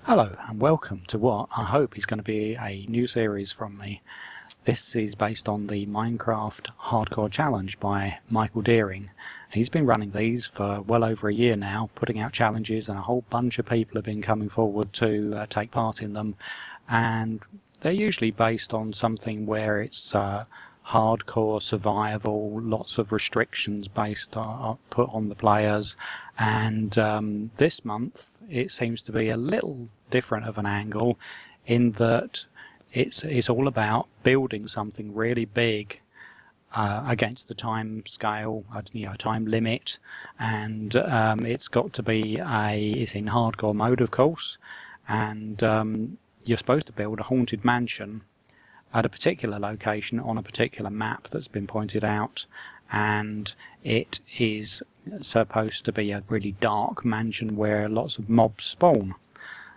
Hello and welcome to what I hope is going to be a new series from me. This is based on the Minecraft Hardcore Challenge by Michael Deering. He's been running these for well over a year now, putting out challenges, and a whole bunch of people have been coming forward to take part in them, and they're usually based on something where it's hardcore survival, lots of restrictions based put on the players, and this month it seems to be a little different of an angle in that it's all about building something really big against the time scale, time limit, and it's got to be it's in hardcore mode, of course, and you're supposed to build a haunted mansion at a particular location on a particular map that's been pointed out, and it is supposed to be a really dark mansion where lots of mobs spawn.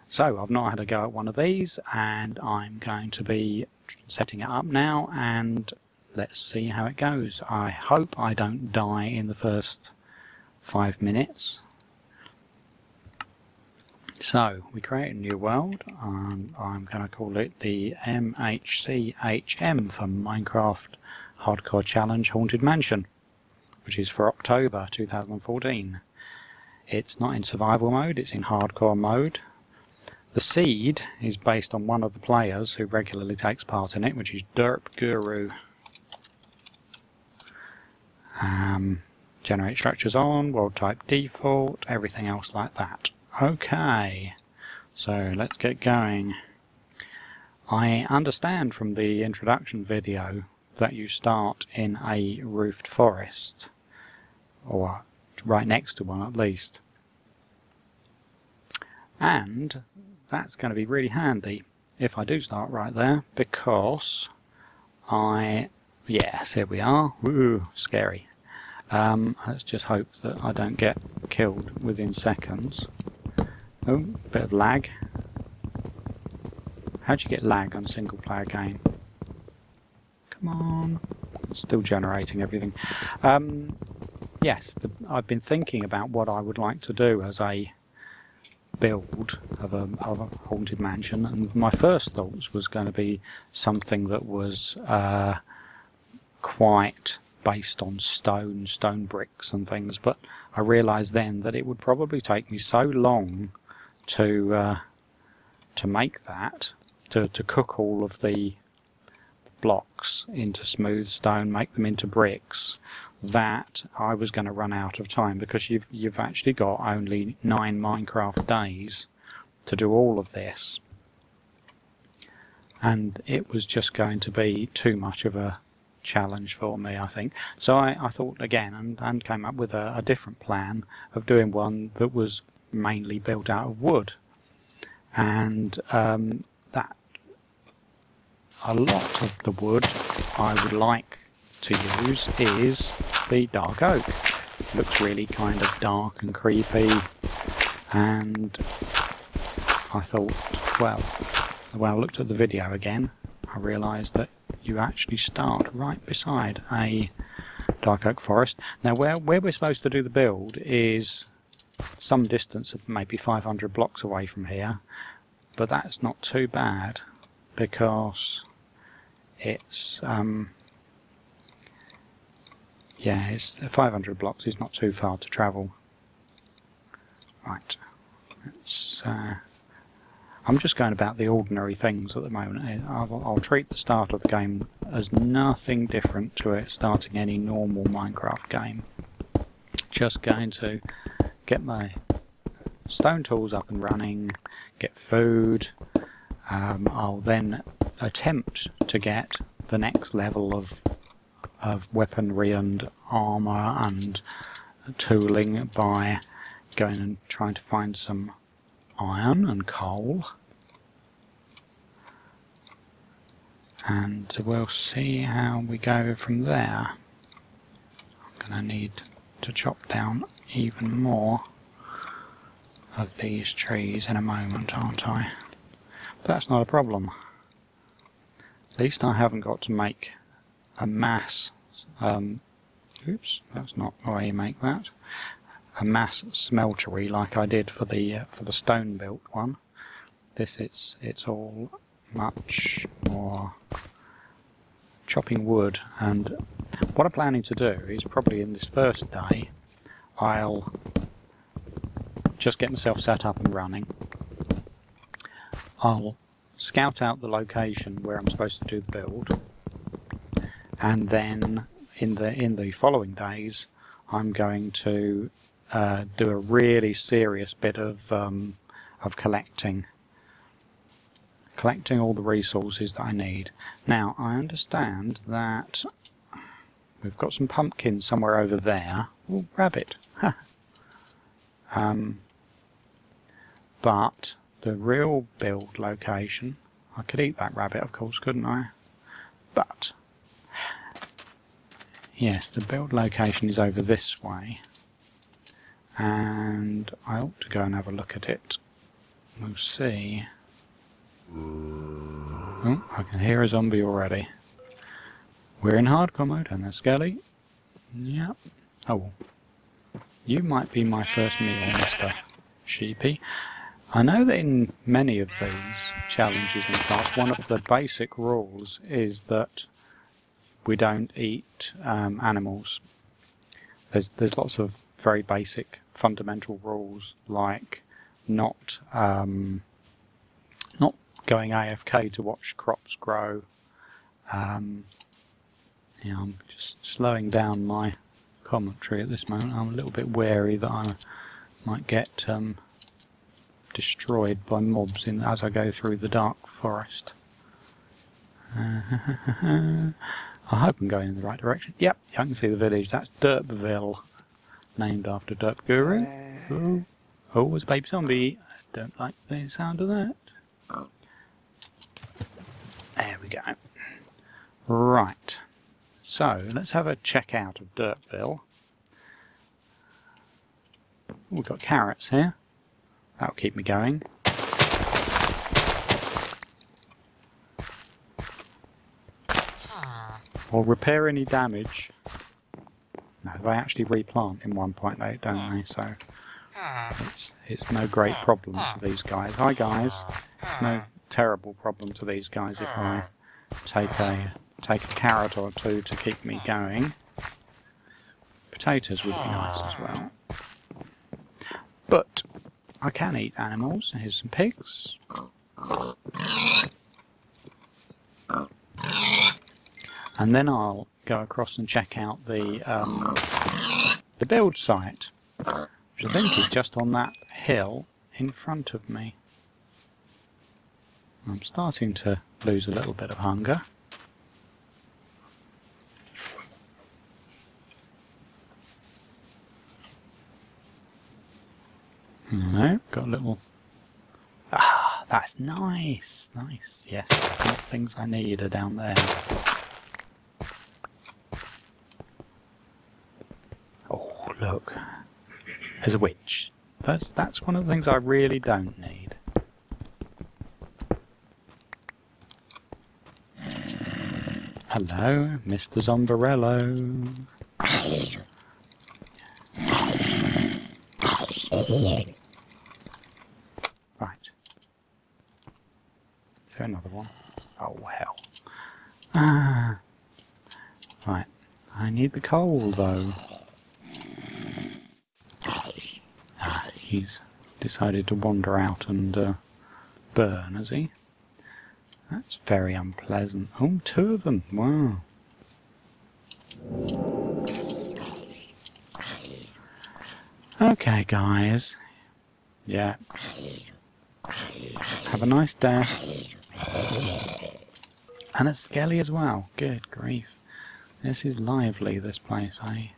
So I've not had a go at one of these, and I'm going to be setting it up now, and let's see how it goes. I hope I don't die in the first 5 minutes. So we create a new world, and I'm going to call it the MHC HM for Minecraft Hardcore Challenge Haunted Mansion, which is for October 2014. It's not in survival mode, it's in hardcore mode. The seed is based on one of the players who regularly takes part in it, which is Derp Guru. Generate structures on, world type default, everything else like that. Okay, so let's get going. I understand from the introduction video that you start in a roofed forest, or right next to one at least, and that's going to be really handy if I do start right there, because yes, here we are. Woo, scary. Let's just hope that I don't get killed within seconds. Oh, bit of lag. How do you get lag on a single player game? Come on. It's still generating everything. Yes, I've been thinking about what I would like to do as a build of a haunted mansion, and my first thoughts was going to be something that was quite based on stone bricks and things, but I realised then that it would probably take me so long to make that, to cook all of the blocks into smooth stone, make them into bricks, that I was going to run out of time, because you've actually got only 9 Minecraft days to do all of this, and it was just going to be too much of a challenge for me, I think. So I thought again and came up with a different plan of doing one that was mainly built out of wood, and that a lot of the wood I would like to use is the dark oak. It looks really kind of dark and creepy, and I thought, well, when I looked at the video again, I realised that you actually start right beside a dark oak forest. Now where we're supposed to do the build is some distance of maybe 500 blocks away from here, but that's not too bad, because it's it's 500 blocks is not too far to travel. Right, let's I'm just going about the ordinary things at the moment. I'll treat the start of the game as nothing different to it starting any normal Minecraft game. Just going to get my stone tools up and running, get food. I'll then attempt to get the next level of weaponry and armour and tooling by going and trying to find some iron and coal, and we'll see how we go from there. I'm going to need to chop down even more of these trees in a moment, aren't I? But that's not a problem. At least I haven't got to make a mass oops, that's not the way you make that. A mass smeltery like I did for the stone built one. This it's all much more chopping wood, and what I'm planning to do is probably in this first day I'll just get myself set up and running. I'll scout out the location where I'm supposed to do the build, and then in the following days I'm going to do a really serious bit of collecting all the resources that I need. Now I understand that we've got some pumpkins somewhere over there. Oh, rabbit. But the real build location, I could eat that rabbit of course, couldn't I? But yes, the build location is over this way, and I ought to go and have a look at it. We'll see. Oh, I can hear a zombie already. We're in hardcore mode and there's Skelly. Yep. Oh, you might be my first meal, Mr. Sheepy. I know that in many of these challenges in the past, one of the basic rules is that we don't eat animals. There's lots of very basic fundamental rules, like not going AFK to watch crops grow. Yeah, I'm just slowing down my commentary at this moment. I'm a little bit wary that I might get destroyed by mobs as I go through the dark forest. I hope I'm going in the right direction. Yep, I can see the village. That's Derpville, named after Derp Guru. Oh, it's a baby zombie. I don't like the sound of that. There we go. Right. So, let's have a check out of Derpville. We've got carrots here. That'll keep me going. Or repair any damage. No, they actually replant in 1.8, don't they? So it's no great problem to these guys. Hi guys. It's no terrible problem to these guys if I take a carrot or two to keep me going. Potatoes would be nice as well. But I can eat animals. Here's some pigs. And then I'll go across and check out the build site, which I think is just on that hill in front of me. I'm starting to lose a little bit of hunger. No, got a little... Ah, that's nice, nice, yes, all the things I need are down there. Oh, look, there's a witch. That's one of the things I really don't need. Hello, Mr. Zombarello. Right. Is there another one? Oh, hell. Ah. Right. I need the coal, though. Ah, he's decided to wander out and burn, has he? That's very unpleasant. Oh, two of them. Wow. Okay, guys. Yeah. Have a nice day. And a Skelly as well. Good grief. This is lively, this place, eh?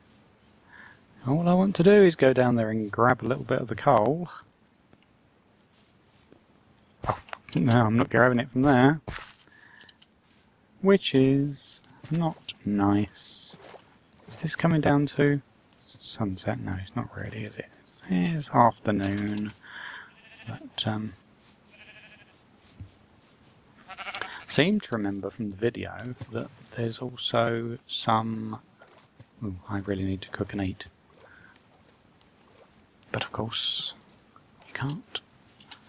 All I want to do is go down there and grab a little bit of the coal. Oh, no, I'm not grabbing it from there. Which is not nice. Is this coming down to sunset? No, it's not really, is it? It's afternoon. But, seem to remember from the video that there's also some... Ooh, I really need to cook and eat. But of course, you can't.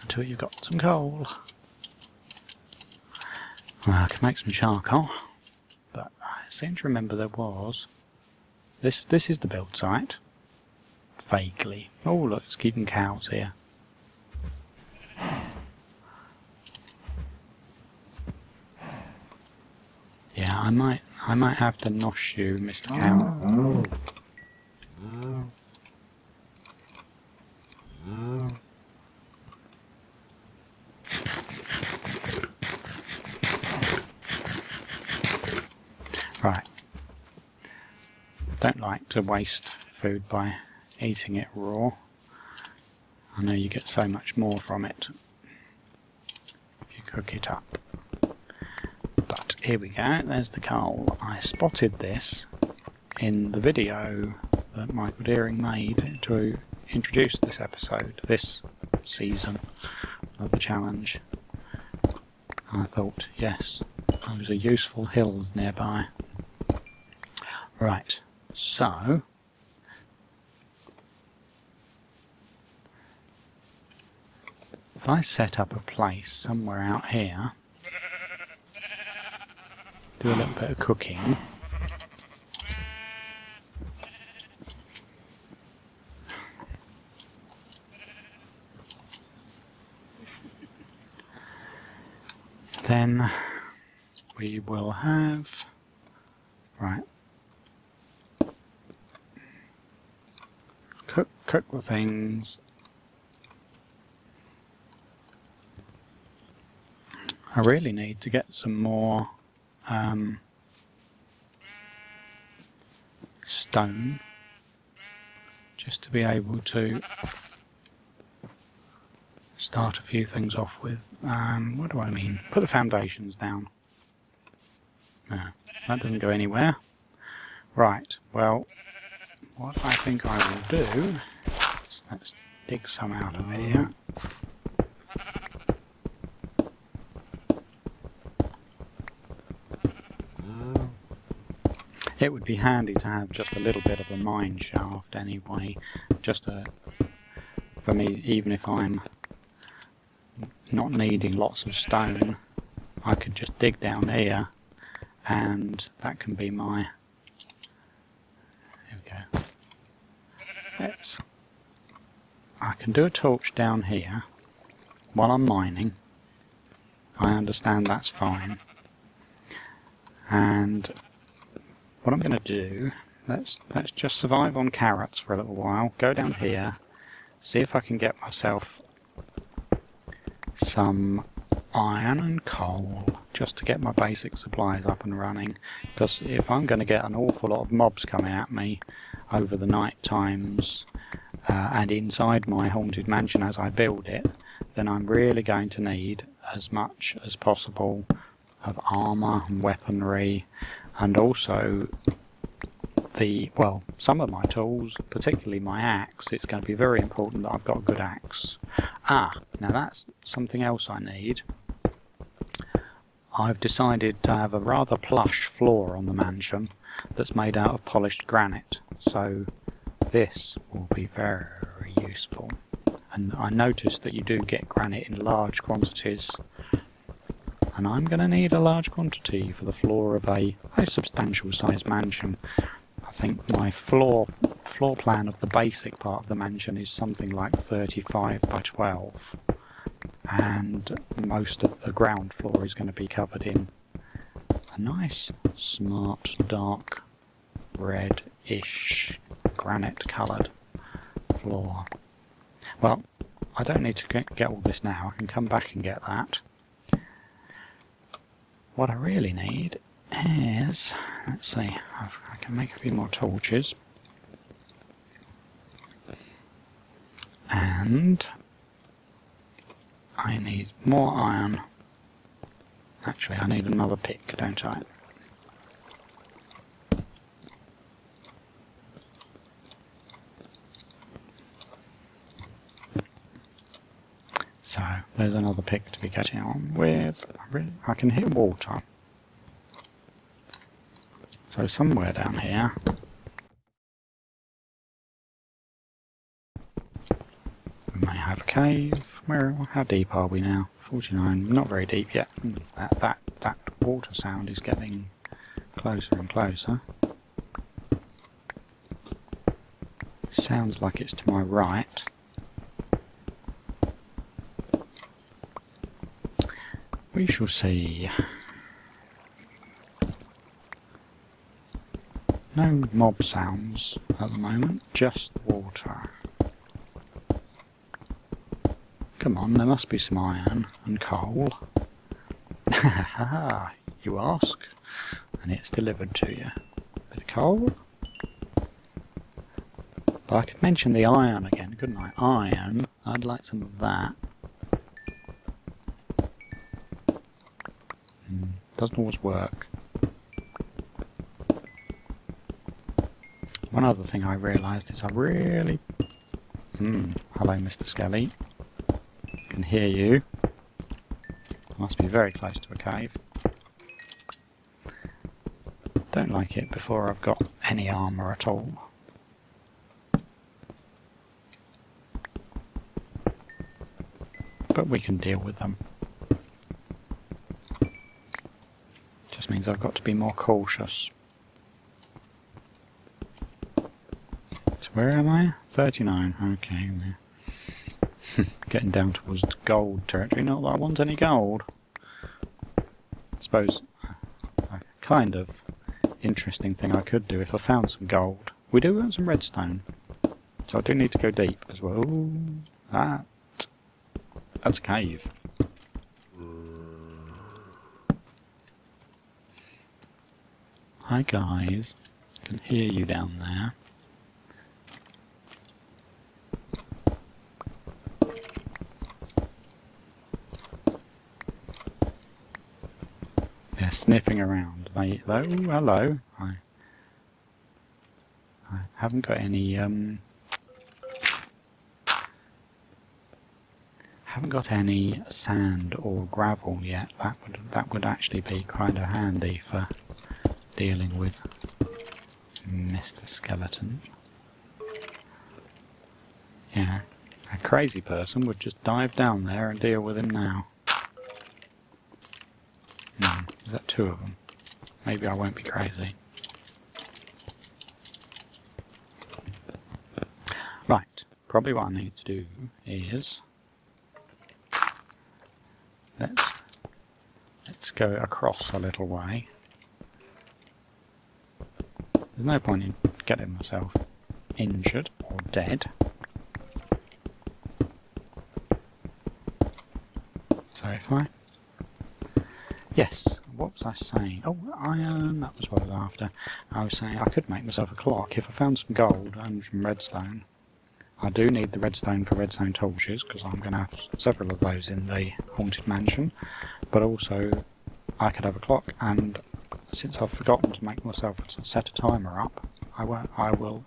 until you've got some coal. Well, I can make some charcoal, but I seem to remember there was... This is the build site. Vaguely. Oh look, it's keeping cows here. Yeah, I might have to nosh you, Mr. Cow. Right. Don't like to waste food by eating it raw. I know you get so much more from it if you cook it up. But here we go, there's the coal. I spotted this in the video that Michael Deering made to introduce this episode, this season of the challenge. I thought, yes, those are useful hills nearby. Right, so if I set up a place somewhere out here, do a little bit of cooking, then we will have, right, cook the things. I really need to get some more stone just to be able to start a few things off with. What do I mean? Put the foundations down. No, that doesn't go anywhere. Right, well, what I think I will do is let's dig some out of here. It would be handy to have just a little bit of a mine shaft anyway, just for me, even if I'm not needing lots of stone, I could just dig down here and that can be my... There we go. I can do a torch down here while I'm mining. I understand that's fine. And what I'm going to do, let's just survive on carrots for a little while, go down here, see if I can get myself some iron and coal, just to get my basic supplies up and running, because if I'm going to get an awful lot of mobs coming at me over the night times and inside my haunted mansion as I build it, then I'm really going to need as much as possible of armour and weaponry, and also some of my tools, particularly my axe. It's going to be very important that I've got a good axe. Now that's something else I need. I've decided to have a rather plush floor on the mansion that's made out of polished granite, so this will be very useful. And I noticed that you do get granite in large quantities, and I'm going to need a large quantity for the floor of a substantial sized mansion. I think my floor plan of the basic part of the mansion is something like 35 by 12, and most of the ground floor is going to be covered in a nice smart dark red-ish granite coloured floor. Well, I don't need to get all this now, I can come back and get that. What I really need is, let's see, I can make a few more torches, and I need more iron. Actually, I need another pick, don't I? So, there's another pick to be getting on with. I can hit water. So somewhere down here, we may have cave. How deep are we now? 49. Not very deep yet. That water sound is getting closer and closer. Sounds like it's to my right. We shall see. No mob sounds at the moment, just water. Come on, there must be some iron and coal. Haha, you ask, and it's delivered to you. Bit of coal. But I could mention the iron again, couldn't I? Iron, I'd like some of that. Doesn't always work. One other thing I realised is I really... hello Mr. Skelly. I can hear you. Must be very close to a cave. Don't like it before I've got any armour at all. But we can deal with them. Just means I've got to be more cautious. So where am I? 39. Okay. Getting down towards gold territory. Not that I want any gold. I suppose a kind of interesting thing I could do if I found some gold. We do want some redstone. So I do need to go deep as well. Ooh, that's a cave. Hi guys, I can hear you down there. They're sniffing around. Oh, hello. I haven't got any haven't got any sand or gravel yet. That would actually be kind of handy for dealing with Mr. Skeleton. Yeah, a crazy person would just dive down there and deal with him now. Is that two of them? Maybe I won't be crazy. Right, probably what I need to do is let's go across a little way. There's no point in getting myself injured or dead. So if I... Yes, what was I saying? Oh, iron, that was what I was after. I was saying I could make myself a clock if I found some gold and some redstone. I do need the redstone for redstone torches because I'm going to have several of those in the haunted mansion. But also I could have a clock, and since I've forgotten to make myself set a timer up, I will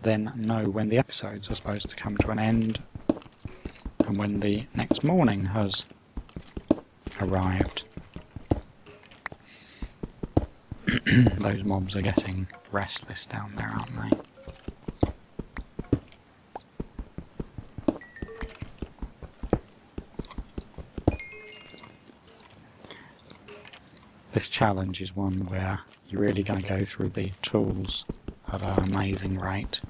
then know when the episodes are supposed to come to an end and when the next morning has arrived. Those mobs are getting restless down there, aren't they? This challenge is one where you're really going to go through the tools at an amazing rate.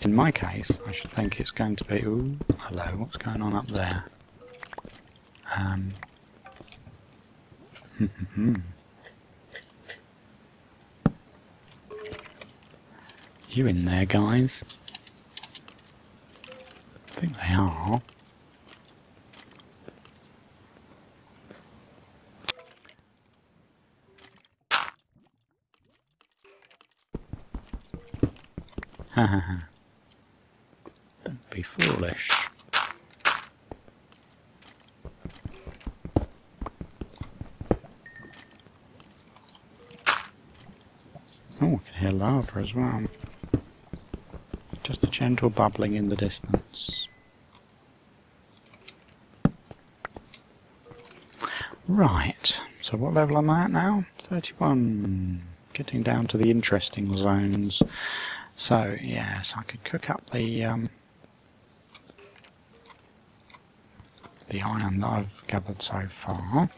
In my case, I should think it's going to be... Ooh, hello, what's going on up there? You in there, guys? I think they are. Don't be foolish. Oh, I can hear lava as well. Just a gentle bubbling in the distance. Right, so what level am I at now? 31. Getting down to the interesting zones. So, yes, I could cook up the the iron that I've gathered so far.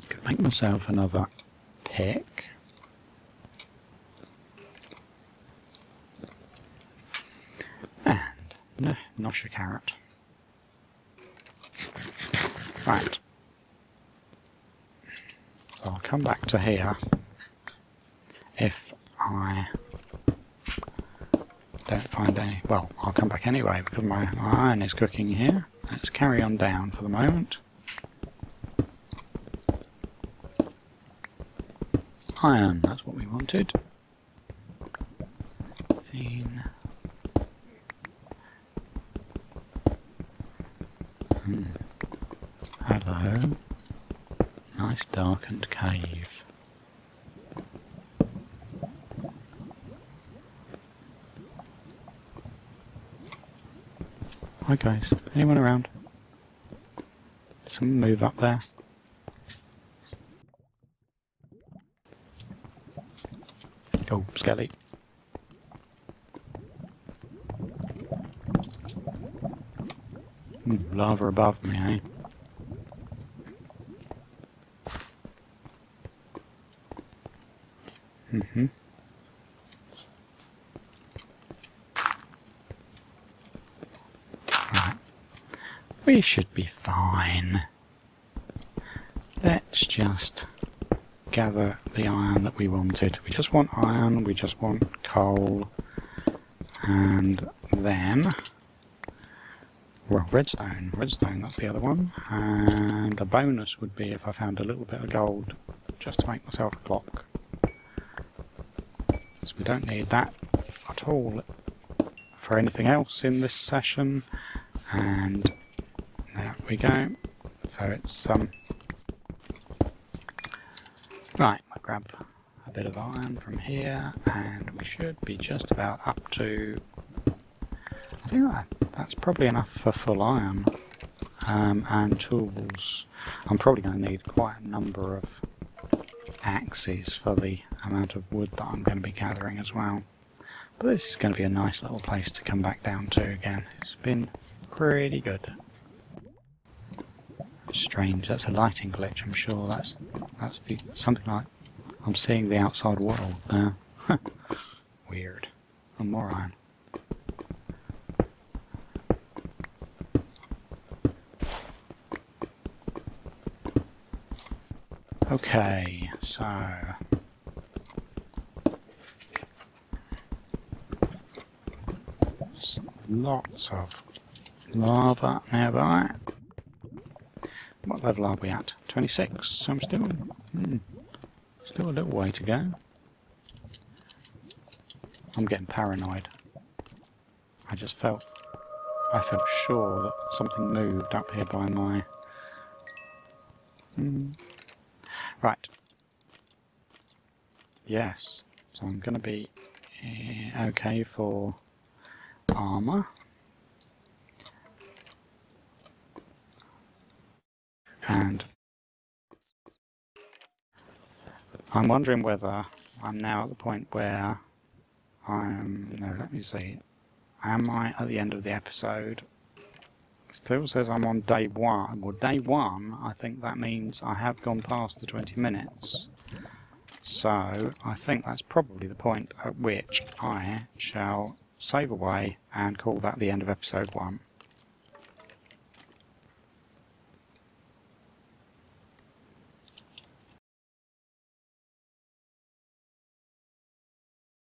Could make myself another pick. And nosh a carrot. Right. So I'll come back to here if I don't find any. Well, I'll come back anyway because my iron is cooking here. Let's carry on down for the moment. Iron, that's what we wanted. Scene. Hello. Nice darkened cave. Hi guys, anyone around? Someone move up there. Oh, skelly. Lava above me, eh? Right. We should be fine. Let's just gather the iron that we wanted. We just want iron, we just want coal, and then, well, redstone, that's the other one, and a bonus would be if I found a little bit of gold just to make myself a clock. So we don't need that at all for anything else in this session, and there we go. So it's right, I'll grab a bit of iron from here and we should be just about up to, I think that's probably enough for full iron, and tools. I'm probably going to need quite a number of axes for the amount of wood that I'm going to be gathering as well. But this is going to be a nice little place to come back down to again. It's been pretty good. Strange, that's a lighting glitch. I'm sure that's the something like I'm seeing the outside world there. Weird. And more iron. Okay, so lots of lava nearby. What level are we at? 26. So I'm still a little way to go. I'm getting paranoid. I felt sure that something moved up here by my. Right. Yes. So I'm going to be okay for armor. And I'm wondering whether I'm now at the point where no, let me see. Am I at the end of the episode? It still says I'm on day 1. Well, day 1, I think that means I have gone past the 20 minutes. So, I think that's probably the point at which I shall save away and call that the end of episode 1.